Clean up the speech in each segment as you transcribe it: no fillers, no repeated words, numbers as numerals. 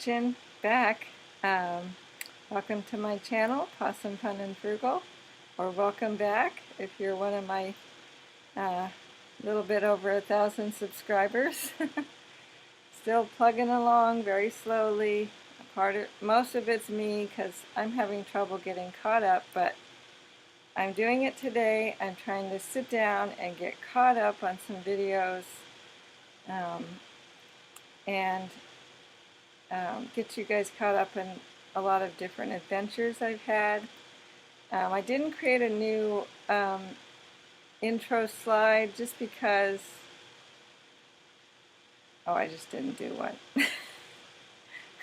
watching back. Welcome to my channel, Possum Fun and Frugal, or welcome back if you're one of my little bit over 1,000 subscribers. Still plugging along very slowly. Most of it's me because I'm having trouble getting caught up, but I'm doing it today. I'm trying to sit down and get caught up on some videos and get you guys caught up in a lot of different adventures I've had. I didn't create a new intro slide just because, I just didn't do one.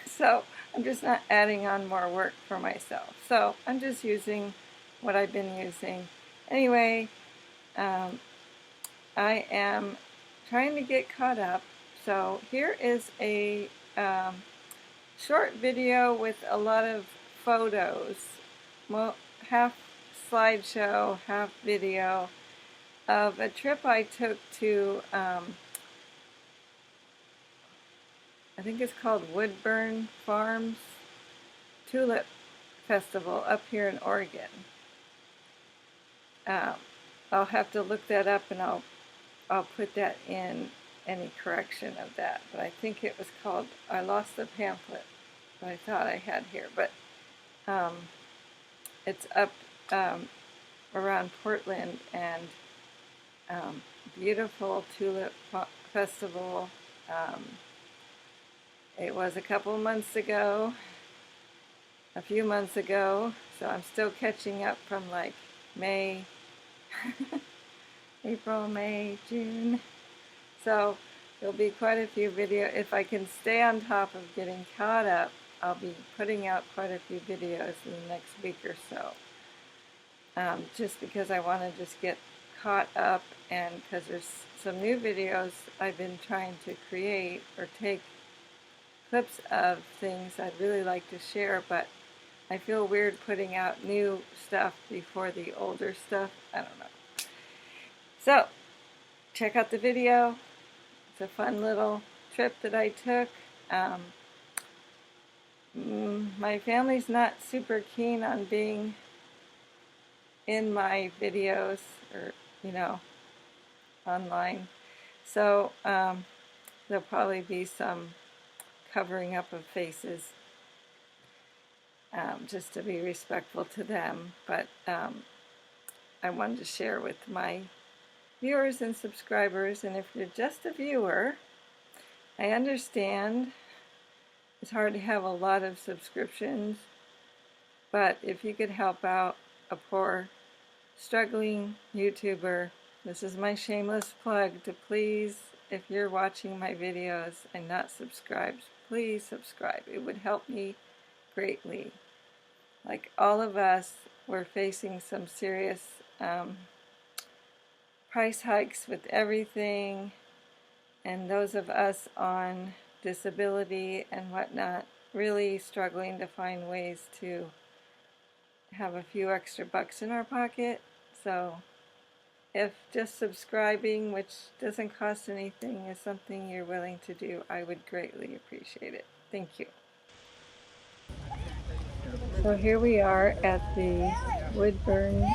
So I'm just not adding on more work for myself. So I'm just using what I've been using. Anyway, I am trying to get caught up. So here is a short video with a lot of photos. Well, half slideshow, half video of a trip I took to, I think it's called Woodburn Farms Tulip Festival up here in Oregon. I'll have to look that up and I'll put that in any correction of that. But I think it was called, I lost the pamphlet that I thought I had here. But it's up around Portland, and beautiful tulip festival. It was a few months ago, so I'm still catching up from like May, April, May, June. So there'll be quite a few videos. If I can stay on top of getting caught up, I'll be putting out quite a few videos in the next week or so. Just because I want to just get caught up, and because there's some new videos I've been trying to create or take clips of things I'd really like to share, but I feel weird putting out new stuff before the older stuff. I don't know. So, check out the video. It's a fun little trip that I took. My family's not super keen on being in my videos or, online. So, there'll probably be some covering up of faces, just to be respectful to them. But I wanted to share with my viewers and subscribers, and if you're just a viewer, I understand it's hard to have a lot of subscriptions, but if you could help out a poor, struggling YouTuber, this is my shameless plug to please, if you're watching my videos and not subscribed, please subscribe. It would help me greatly. Like all of us, we're facing some serious price hikes with everything, and those of us on disability and whatnot really struggling to find ways to have a few extra bucks in our pocket. So if just subscribing, which doesn't cost anything, is something you're willing to do, I would greatly appreciate it. Thank you. So here we are at the Woodburn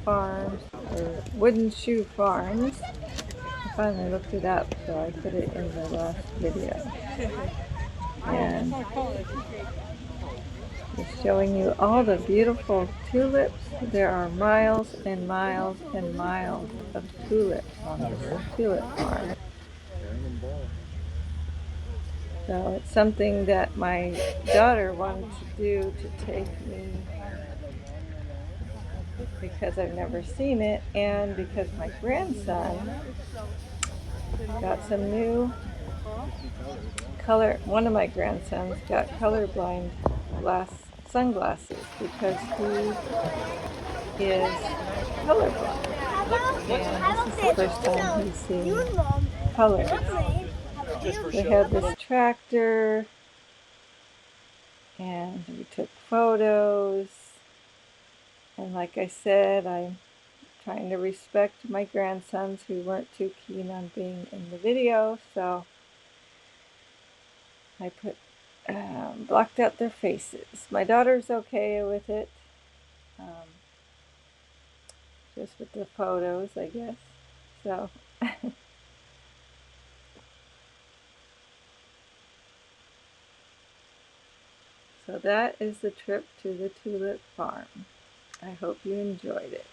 Farms, or Wooden Shoe Farms. I finally looked it up, so I put it in the last video. And it's showing you all the beautiful tulips. There are miles and miles and miles of tulips on this tulip farm. So it's something that my daughter wanted to do, to take me, because I've never seen it, and because my grandson got some new one of my grandsons got colorblind sunglasses because he is colorblind, and this is the first time he's seen colors. We had this tractor, and we took photos, and like I said, I'm trying to respect my grandsons who weren't too keen on being in the video, so I put blocked out their faces. My daughter's okay with it, just with the photos, I guess. So, so that is the trip to the tulip farm. I hope you enjoyed it.